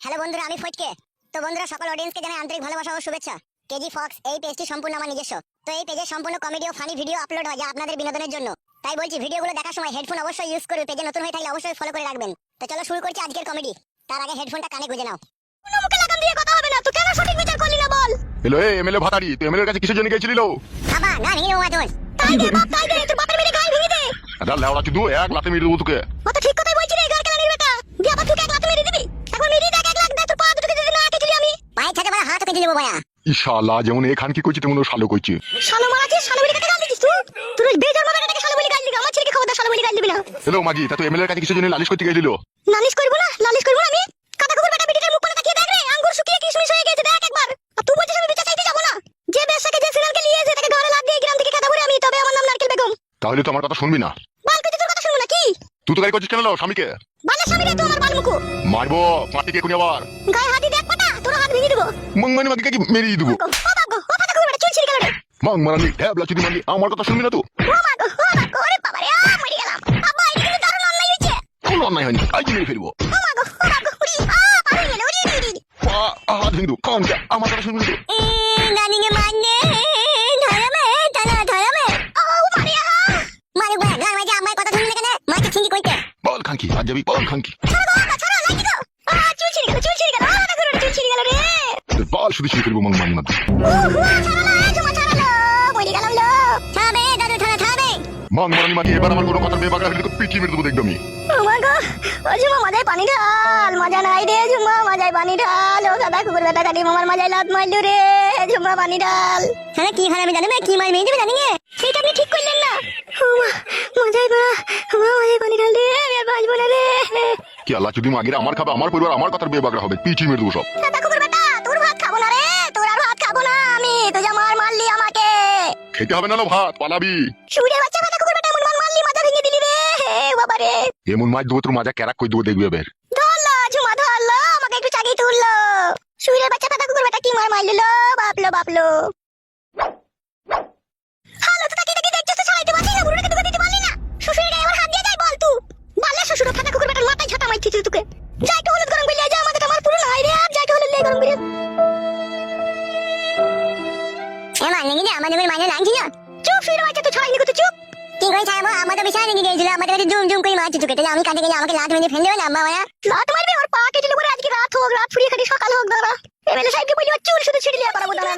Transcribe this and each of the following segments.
Hello বন্ধুরা, আমি ফটকে। তো বন্ধুরা, সকল অডিয়েন্সকে জানাই আন্তরিক ভালোবাসা ও শুভেচ্ছা। কেজি ফক্স এই পেজটি সম্পূর্ণ আমার নিজস্ব। তো এই পেজে সম্পূর্ণ কমেডি ও ফানি ভিডিও আপলোড হয় যা আপনাদের বিনোদনের জন্য। তাই বলছি, ভিডিওগুলো দেখার সময় হেডফোন অবশ্যই ইউজ করবে। পেজে নতুন হয়ে থাকলে অবশ্যই ফলো করে রাখবেন। তো চলো শুরু করছি আজকের কমেডি। তার আগে হেডফোনটা কানে গুঁজে নাও। কোনো মুখে লাগাম দিয়ে কথা হবে না। তো কেন সঠিক বিচার করলি না বল? হ্যালো এমএলএ ভাতারি, তো এমএলএ এর কাছে কিসের জন্য গেছিলি লো? বাবা না ভেঙে নেবো তোর। তাই দে বাপ, তাই দে, তোর বাপের মেরে গাল ভেঙে দে। আদা লেওড়া চুদু, এক লাতে মেরে দেবো তোকে। ও তো ঠিক কথাই বলছি রে, গাল কেলানির বেটা। দিয়ে আবার তুই এক লাত মেরে দিবি। এখন মেরে দেখ, এক লাত দে, তোর পা দুটোকে যদি না কেটে আমি পায়ে ছাড়ে বড় হাত কেটে দেবো ভাইয়া। ইনশাআল্লাহ, যেমন এখান কি কইছি তেমন ও শালো কইছে। শালো মারাছিস, শালো বলি কাকে গাল দিছিস তুই? তোর ওই বেজার মারা কাকে শালো বলি গাল দিবি? আমার ছেলেকে খবরদার শালো বলি গাল দিবি না। হ্যালো মাগি, তা তো এমএলএ এর কাছে কিসের জন্য নালিশ করতে গেছিলি লো? নালিশ করবো না, নালিশ করবো না আমি? কাটা কুকুর বেটা বিটিটার মুখ করে তাকিয়ে দেখ রে, আঙ্গুর শুকিয়ে কিশমিশ হয়ে গেছে, দেখ একবার। আর তুই বলছিস আমি বিচার চাইতে যাবো না? যে বেশাকে যে সিরিয়ালকে নিয়ে এসে তাকে ঘরে লাদ দিয়ে গ্রাম থেকে খেতা ভরে আমি, তবে আমার নাম নারকেল বেগম। তাহলে তো আমার কথা শুনবি না। বাল কইতে তোর কথা শুনবো না কি? তুই তো গাড়ি করছিস কেন লো স্বামীকে? বালের স্বামী রে তুই, আমার বাল মুকু। মারবো পাটিকে কোনি আবার। গায়ে হাতি দেখ পাটা, তোর হাত ভেঙে দেবো। মঙ্গমানি মাগিকে কি মেরেই দেবো। ও বাগো, ও ফাটা কুকুর বেটা চুল ছিঁড়ে গেল রে। মাং মারানি ট্যাবলা চুদি মাগি, আমার কথা শুনবি না তুই? ও বাগো, ওরে বাবা রে, মরে গেলাম। আব্বা এটা কিন্তু দারুণ অন্যায় হয়েছে। কোনো অন্যায় হয়নি, আজ মেরে ফেলবো। ও বাগো, উড়ি পার হয়ে গেল, উড়ি। হাত ভেঙে দেবো, কান যা, আমার কথা শুনবি না তুই? নানিকে মারনে ধরামে টানা ধরামে। ও মারিয়া মারু গয়া গান মাঝে আমার কথা শুনলে কেন? মাকে চিংকি কইতে বল খানকি, আজ যাবি বল খানকি। ছাড়ো বাবা, ছাড়ো লাগি গো। চুল ছিঁড়ে গেল, চুল ছিঁড়ে গেল, আলাদা করে চুল ছিঁড়ে গেল রে। তোর বাল শুধু ছিঁড়ে ফেলবো মাংমানি মাগি। ছাড়ো না, জমা ছাড়ো না, মরে গেলাম লো। থামে দাদু, থামে। মাং মারানি মাগি, এবার আমার কোনো কথা বেবাগা হলে তো পিটি মেরে দেবো দেখবি আমি। ও মা গো, ও ঝুমা মাজায় পানি ঢাল, মজা নাই রে ঝুমা, মাজায় পানি ঢাল। ও দাদা কুকুর বেটা কাটি মামার মাজায় লাত মারলো রে, ঝুমা পানি ঢাল। হ্যাঁ কি হয় আমি জানি না, কি মার মেয়ে দেবে জানি না, সেটা আপনি ঠিক করলেন না। ও মা মাজায় পড়া, মাজায় পানি ঢাল রে, আমি আর বাঁচবো না রে। কি আল্লাহ চুদি মাগিরা, আমার খাবে, আমার পরিবার, আমার কথার বেবাগা হবে, পিটি মেরে দেবো সব। দাদা কুকুর বেটা, তোর ভাত খাবো না রে, তোর আর ভাত খাবো না আমি। তুই যা মারলি আমাকে। খেতে হবে না লো ভাত, পালাবি। সুরের বাচ্চা দাদা কুকুর বেটা, এমন মারলি, মাথা ভেঙে দিলি রে বাবা রে। এমন মাছ দেবো তোর মাজা ক্যারাক করে দেবো দেখবি এবার। ধরলো ঝুমা, ধরলো আমাকে, একটু চাগিয়ে তুললো। সুরের বাচ্চা দাদা কুকুর বেটা কি মার মারলো, বাপলো। হালো তো তাকিয়ে তাকিয়ে দেখছিস তো, ছাড়াইতে পারলি না, বুড়োটাকে তুই দিতে পারলি না। শ্বশুরের গায়ে আবার হাত দিয়ে যায় বল তুই? বাল্লা শ্বশুর দাদা কুকুর বেটার মাথায় ঝাঁটা মারছিস তোকে। যাই তো হলুদ গরম করলে যা, আমাদের আমার পুরো নাই রে, আর যাই তো হলুদ লে গরম করে। এ মানে কি আমাদের মানে লাগছিল? চুপ শুয়ে বাচ্চা, তো ছাড়াইনি কত চুপ। কি কই ছাড়াবো? আমাদের বিছানা নিয়ে গিয়েছিল, আমাদের কাছে জুম করে মারছি তোকে। তাহলে আমি কাঁদে গেলে আমাকে লাত মেরে ফেলে দেবে না আম্মা? লাত মারবে, ওর পা কেটে দেবো আজকে, রাত হোক, রাত ফুরিয়ে খাটি সকাল হোক। দাঁড়া এমএলএ সাহেবকে বলি ওর চুল শুধু ছিঁড়ে লিয়ে পারাবো। দাঁড়া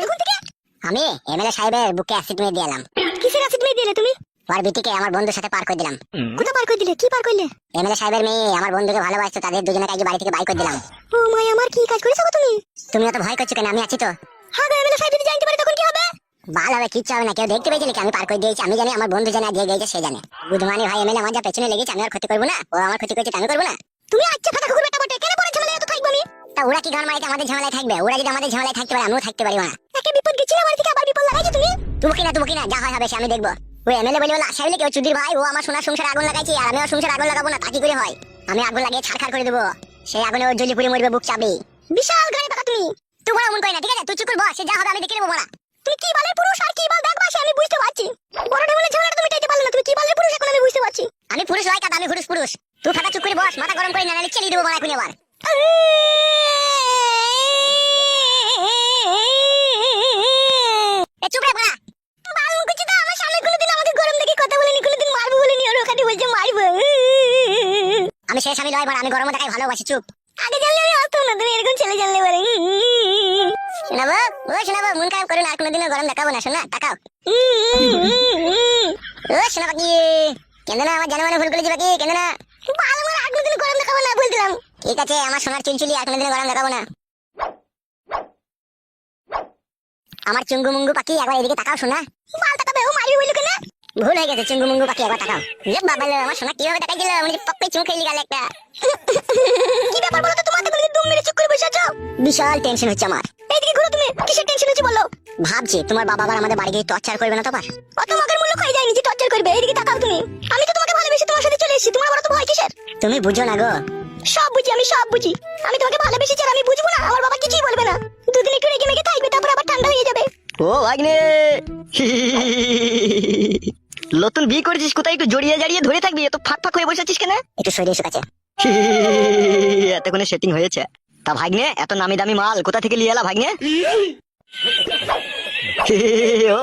আমি এমএলএ সাহেবের বুকে অ্যাসিড মেরে দিলাম। কিসের অ্যাসিড মেরে দিলে তুমি? ওর বিটিকে আমার বন্ধুর সাথে পার করে দিলাম। কোথা পার করে দিলে? কি পার করলে? এমএলএ সাহেবের মেয়ে আমার বন্ধুকে ভালোবাসতো, তাদের দুজনে কাজে বাড়ি থেকে বাই করে দিলাম। ও মাই, আমার কি কাজ করেছো তুমি? তুমি এত ভয় করছো কেন? আমি আছি তো। হ্যাঁ, এমএলএ সাহেব যদি জানতে পারে তখন কি হবে? ভালো হবে, কিচ্ছু হবে না। কেউ দেখতে পেয়েছিল কি আমি পার করে দিয়েছি? আমি জানি, আমার বন্ধু জানে, দিয়ে গেছে সে জানে। বুধমানি ভাই এমএলএ আমার যা পেছনে লেগেছে, আমি আর ক্ষতি করবো না। ও আমার ক্ষতি করছে, আমি করবো না। তুমি আচ্ছা ফাটা কুকুর বেটা বটে, কেন পরে ঝামেলায় এত থাকবো আমি? তা ওরা কি গান মারিতে আমাদের ঝামেলায় থাকবে? ওরা যদি আমাদের ঝামেলায় থাকতে পারে, আমিও থাকতে পারি না। একে বিপদ গেছিল, আমার থেকে আবার বিপদ লাগাইছো তুমি। তুমি কি না, যা হয় হবে সে আমি দেখবো। ওই এমএলএ বলে আশা হইলে কেউ চুদির ভাই, ও আমার সোনার সংসারে আগুন লাগাইছে, আর আমি ওর সংসারে আগুন লাগাবো না। তা কি করে হয়? আমি আগুন লাগিয়ে ছাড়খাড় করে দেবো, সেই আগুনে ওর জ্বলি পুড়ে মরবে, বুক চাপবে। বিশাল গাড়ি পাকা তুমি। তোমার এমন কই না, ঠিক আছে? তুই চুপ করে বস, সে যা হবে আমি দেখে নেবো বলা। তুমি কি বালের পুরুষ আর কি বাল দেখবা সে আমি বুঝতে পারছি। বড়টা বলে ঝগড়াটা তুমি টাইতে পারলে না। তুমি কি বালের পুরুষ এখন আমি বুঝতে পারছি। আমি পুরুষ লয় কাদা, আমি পুরুষ। তুই ফাটা চুপ করে বস, মাথা গরম করে না, নালে চেলি দেবো বলা এখন আবার। এ চুপ রে বলা। বাল মুকুচি তো আমার সামনে কোনোদিন আমাকে গরম দেখে কথা বলেনি, কোনোদিন মারবো বলেনি, ওর ওখানে বলছে মারবো। আমি শেষ, আমি লয় বড়, আমি গরম দেখাই ভালোবাসি। চুপ। আগে জানলে আমি আসতাম না, তুমি এরকম ছেলে জানলে পারে। শোনাবো, ও শোনাবো, মন খারাপ করো না, আর কোনোদিনও গরম দেখাবো না। শোনা তাকাও। ও শোনা বাকি, কেন না আমার জানা ভুল করেছি বাকি, কেন না? ভালো করে আর কোনোদিন গরম দেখাবো না বলছিলাম। ঠিক আছে আমার সোনার চুলচুলি, আর কোনোদিন গরম দেখাবো না। আমার চুঙ্গু মুঙ্গু পাখি একবার এদিকে তাকাও। শোনা বাল তাকাবে, ও মারবি বললো কেন? ভুল হয়ে গেছে, চুঙ্গু মুঙ্গু পাখি একবার তাকাও। রে বাবা, আমার সোনা কিভাবে তাকাই দিল, মানে পক্কে চুমু খেলি গেল একটা। কি ব্যাপার বলো তো, তোমার তো দুম মেরে চুপ করে বসে আছো। বিশাল টেনশন হচ্ছে আমার। এইদিকে ঘুরো তুমি, কিসের টেনশন হচ্ছে বলো? ভাবছি তোমার বাবা আবার আমাদের বাড়ি গিয়ে টর্চার করবে না তো? আবার অত মগের মূল্য খাই যায়নি যে টর্চার করবে। এইদিকে তাকাও তুমি, আমি তো তোমাকে ভালোবেসে তোমার সাথে চলে এসেছি, তোমার বড় তো ভয় কিসের? তুমি বুঝো না গো। সব বুঝি, আমি সব বুঝি। আমি তোমাকে ভালোবেসেছি আর আমি বুঝবো না? আমার বাবা কিছুই বলবে না, দুদিন একটু রেগে মেগে থাকবে, তারপর আবার ঠান্ডা হয়ে যাবে। ও ভাগ্নে, নতুন বিয়ে করেছিস, কোথায় একটু জড়িয়ে জাড়িয়ে ধরে থাকবি, এত ফাঁক ফাঁক হয়ে বসে আছিস কেন? একটু শরীর এসে গেছে। এতক্ষণে সেটিং হয়েছে। তা ভাগ্নে এত নামি দামি মাল কোথা থেকে লিয়ে এলা ভাগ্নে? ও